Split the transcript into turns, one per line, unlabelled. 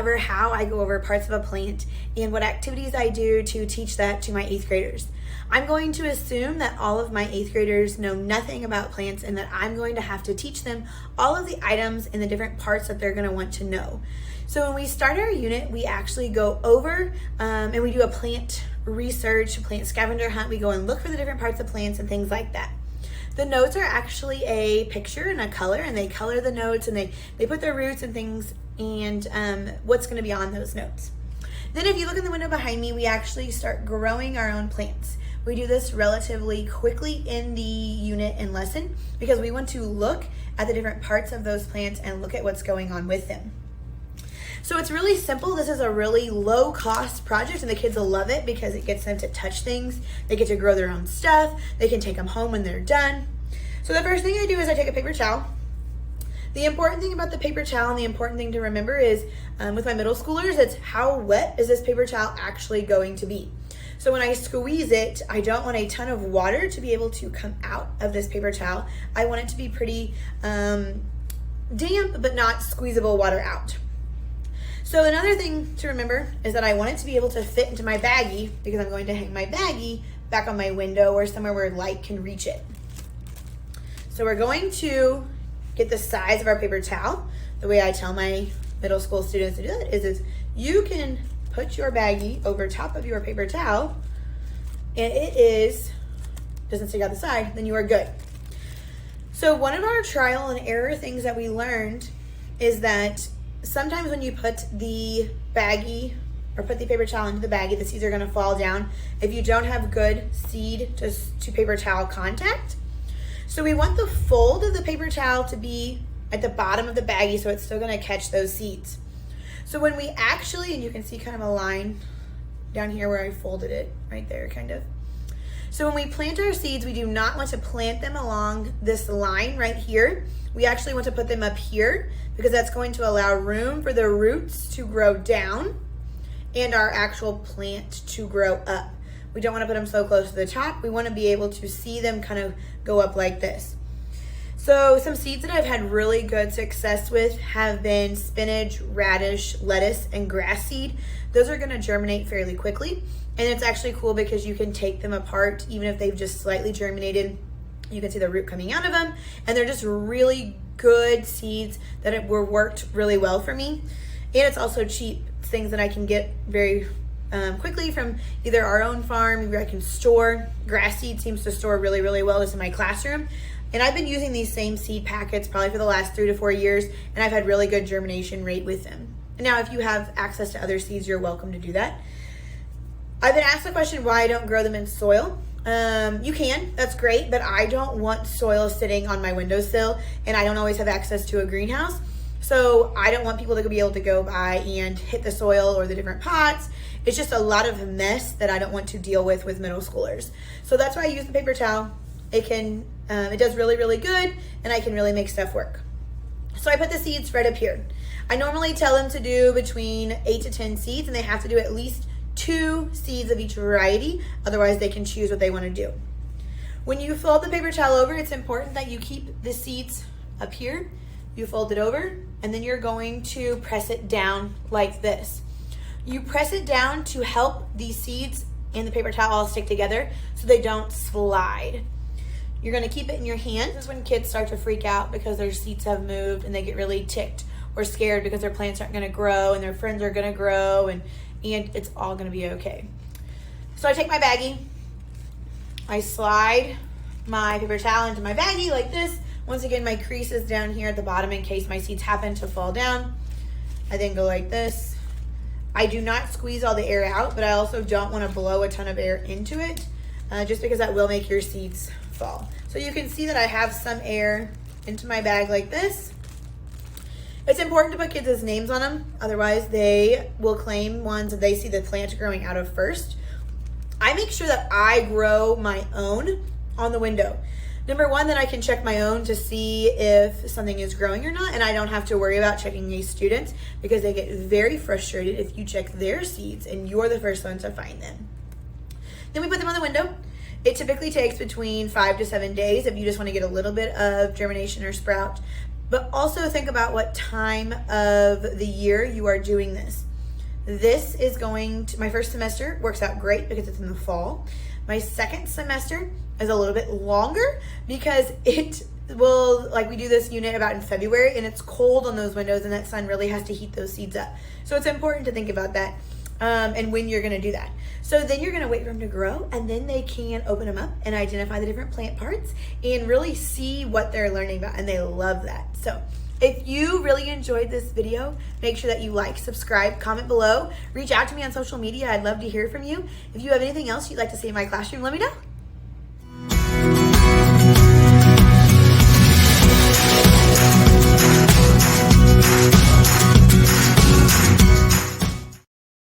cover how I go over parts of a plant and what activities I do to teach that to my 8th graders. I'm going to assume that all of my 8th graders know nothing about plants and that I'm going to have to teach them all of the items and the different parts that they're going to want to know. So when we start our unit, we actually go over and we do a plant research, plant scavenger hunt. We go and look for the different parts of plants and things like that. The notes are actually a picture and a color, and they color the notes and they put their roots and things and what's going to be on those notes. Then if you look in the window behind me, we actually start growing our own plants. We do this relatively quickly in the unit and lesson because we want to look at the different parts of those plants and look at what's going on with them. So it's really simple. This is a really low cost project and the kids will love it because it gets them to touch things. They get to grow their own stuff. They can take them home when they're done. So the first thing I do is I take a paper towel. The important thing about the paper towel and the important thing to remember is with my middle schoolers, it's how wet is this paper towel actually going to be? So when I squeeze it, I don't want a ton of water to be able to come out of this paper towel. I want it to be pretty damp, but not squeezable water out. So another thing to remember is that I want it to be able to fit into my baggie because I'm going to hang my baggie back on my window or somewhere where light can reach it. So we're going to get the size of our paper towel. The way I tell my middle school students to do that is you can put your baggie over top of your paper towel and doesn't stick out the side, then you are good. So one of our trial and error things that we learned is that sometimes when you put the baggie or put the paper towel into the baggie, the seeds are going to fall down if you don't have good seed to paper towel contact. So we want the fold of the paper towel to be at the bottom of the baggie so it's still going to catch those seeds. So when we actually, and you can see kind of a line down here where I folded it right there kind of. So when we plant our seeds, we do not want to plant them along this line right here. We actually want to put them up here because that's going to allow room for the roots to grow down and our actual plant to grow up. We don't want to put them so close to the top. We want to be able to see them kind of go up like this. So some seeds that I've had really good success with have been spinach, radish, lettuce, and grass seed. Those are going to germinate fairly quickly. And it's actually cool because you can take them apart even if they've just slightly germinated. You can see the root coming out of them. And they're just really good seeds that were worked really well for me. And it's also cheap. It's things that I can get very quickly from either our own farm, maybe I can store. Grass seed seems to store really, really well just in my classroom. And I've been using these same seed packets probably for the last 3 to 4 years, and I've had really good germination rate with them. And now if you have access to other seeds, you're welcome to do that. I've been asked the question why I don't grow them in soil. You can, that's great, but I don't want soil sitting on my windowsill, and I don't always have access to a greenhouse. So I don't want people to be able to go by and hit the soil or the different pots. It's just a lot of mess that I don't want to deal with middle schoolers. So that's why I use the paper towel. It does really, really good, and I can really make stuff work. So I put the seeds right up here. I normally tell them to do between 8 to 10 seeds, and they have to do at least 2 seeds of each variety. Otherwise, they can choose what they want to do. When you fold the paper towel over, it's important that you keep the seeds up here. You fold it over, and then you're going to press it down like this. You press it down to help these seeds and the paper towel all stick together so they don't slide. You're going to keep it in your hand. This is when kids start to freak out because their seeds have moved and they get really ticked or scared because their plants aren't going to grow and their friends are going to grow and it's all going to be okay. So I take my baggie, I slide my paper towel into my baggie like this. Once again, my crease is down here at the bottom in case my seeds happen to fall down. I then go like this. I do not squeeze all the air out, but I also don't want to blow a ton of air into it just because that will make your seeds fall. So you can see that I have some air into my bag like this. It's important to put kids' names on them, otherwise they will claim ones that they see the plant growing out of first. I make sure that I grow my own on the window. Number one, then I can check my own to see if something is growing or not, and I don't have to worry about checking these students because they get very frustrated if you check their seeds and you're the first one to find them. Then we put them on the window. It typically takes between 5 to 7 days if you just want to get a little bit of germination or sprout. But also think about what time of the year you are doing this. This is my first semester works out great because it's in the fall. My second semester is a little bit longer because we do this unit about in February and it's cold on those windows and that sun really has to heat those seeds up. So it's important to think about that and when you're gonna do that. So then you're gonna wait for them to grow and then they can open them up and identify the different plant parts and really see what they're learning about, and they love that. So if you really enjoyed this video, make sure that you like, subscribe, comment below, reach out to me on social media. I'd love to hear from you. If you have anything else you'd like to see in my classroom, let me know.